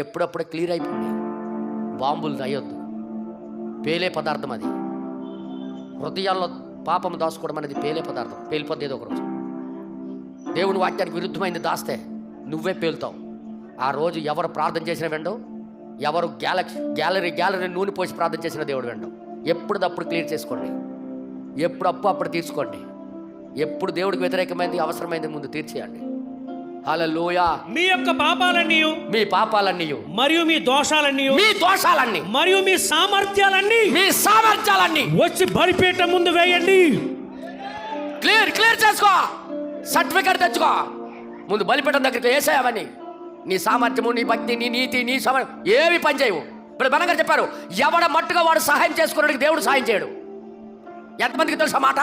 ఎప్పుడప్పుడే clear అయిపోయింది. బాంబులు దయ్యొద్దు, పేలే పదార్థం అది. హృదయాల్లో పాపం దాచుకోవడం అనేది పేలే పదార్థం, పేలిపోద్ది ఏదో ఒకరోజు. దేవుని వాక్యానికి విరుద్ధమైంది దాస్తే నువ్వే పేలుతావు. ఆ రోజు ఎవరు ప్రార్థన చేసిన వెండవు, ఎవరు గ్యాలరీ నూనె పోసి ప్రార్థన చేసిన దేవుడు వెండవు. ఎప్పుడప్పుడు క్లియర్ చేసుకోండి, అప్పుడు తీర్చుకోండి. ఎప్పుడు దేవుడికి వ్యతిరేకమైంది అవసరమైంది ముందు తీర్చేయండి. హల్లెలూయా. మీ యొక్క పాపాలన్నీ మరియు మీ దోషాలన్నీ మరియు మీ సామర్థ్యాలన్నీ వచ్చి బలిపీఠం ముందు వేయండి. క్లియర్ చేసుకో, సర్టిఫికెట్ తెచ్చుకో. ముందు బలిపీఠం దగ్గరికి వేసావని నీ సామర్థ్యము, నీ భక్తి, నీ నీతి, నీ ఏవి పని చేయవు. ఇప్పుడు బలంగా చెప్పారు, ఎవడ మట్టుగా వాడు సహాయం చేసుకున్నాడికి దేవుడు సహాయం చేయడు. ఎంతమందికి తెలుసా మాట?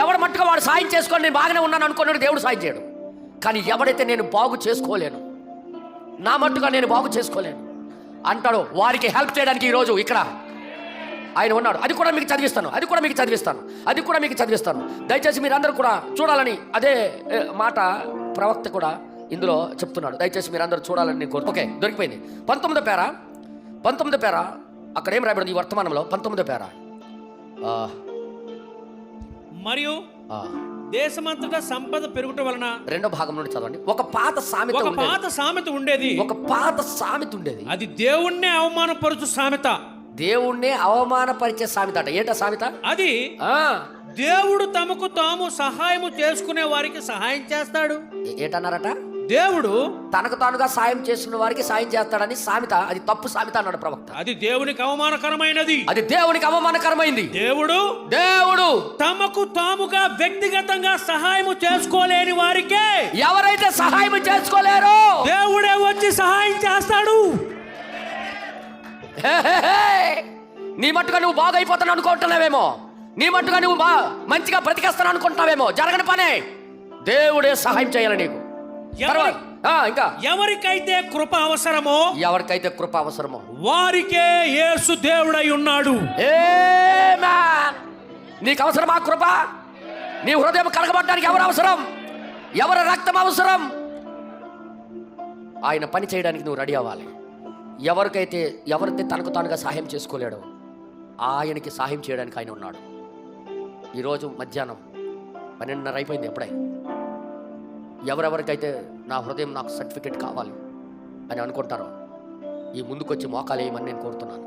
ఎవడ మట్టుగా వాడు సహాయం చేసుకొని నేను బాగానే ఉన్నాను అనుకున్నాడు దేవుడు సహాయం చేయడు. కానీ ఎవడైతే నేను బాగు చేసుకోలేను, నా మట్టుగా నేను బాగు చేసుకోలేను అంటాడో వారికి హెల్ప్ చేయడానికి ఈరోజు ఇక్కడ ఆయన ఉన్నాడు. అది కూడా మీకు చదివిస్తాను. దయచేసి మీరందరూ కూడా చూడాలని అదే మాట ప్రవక్త కూడా ఇందులో చెప్తున్నాడు. దయచేసి మీరందరూ చూడాలని నేను కోరు. ఓకే, దొరికిపోయింది. 19వ పేర అక్కడ ఏం రాయబడింది ఈ వర్తమానంలో? 19వ పేర మరియు దేశమంతటా సంపద పెరుగుట వలన, రెండో భాగం నుండి చదవండి. ఒక పాత సామెత ఉండేది. అది దేవుణ్ణే అవమానపరిచే సామెత అట. ఏంటో సామెత అది? దేవుడు తమకు తాము సహాయము చేసుకునే వారికి సహాయం చేస్తాడు. ఏటన్నారట? దేవుడు తనకు తానుగా సాయం చేసుకున్న వారికి సాయం చేస్తాడని సామెత. అది తప్పు సామెత అన్నాడు ప్రవక్త. అది దేవునికి అవమానకరమైనది. దేవుడు తమకు తాముగా వ్యక్తిగతంగా సహాయం చేసుకోలేని వారికే, ఎవరైతే సహాయం చేసుకోలేరో దేవుడే వచ్చి సహాయం చేస్తాడు. నీ మట్టుగా నువ్వు బాగైపోతాను అనుకుంటున్నావేమో, నీ మట్టుగా నువ్వు మంచిగా బ్రతికేస్తాను అనుకుంటున్నావేమో. జరగని పనే, దేవుడే సహాయం చేయాలి నీకు. ఇంకా ఎవరికైతే కృప అవసరమో వారికే యేసు దేవుడై ఉన్నాడు. నీకు అవసరమా కృప? నీ హృదయం కలగబడ్డానికి ఎవరు అవసరం? ఎవరి రక్తం అవసరం? ఆయన పని చేయడానికి నువ్వు రెడీ అవ్వాలి. ఎవరైతే తనకు తానుగా సహాయం చేసుకోలేడో ఆయనకి సహాయం చేయడానికి ఆయన ఉన్నాడు. ఈరోజు మధ్యాహ్నం 12:30 అయిపోయింది. ఎప్పుడై ఎవరెవరికైతే నా హృదయం నాకు సర్టిఫికెట్ కావాలి అని అనుకుంటారో ఈ ముందుకొచ్చి మోకాలు వేయమని నేను కోరుతున్నాను.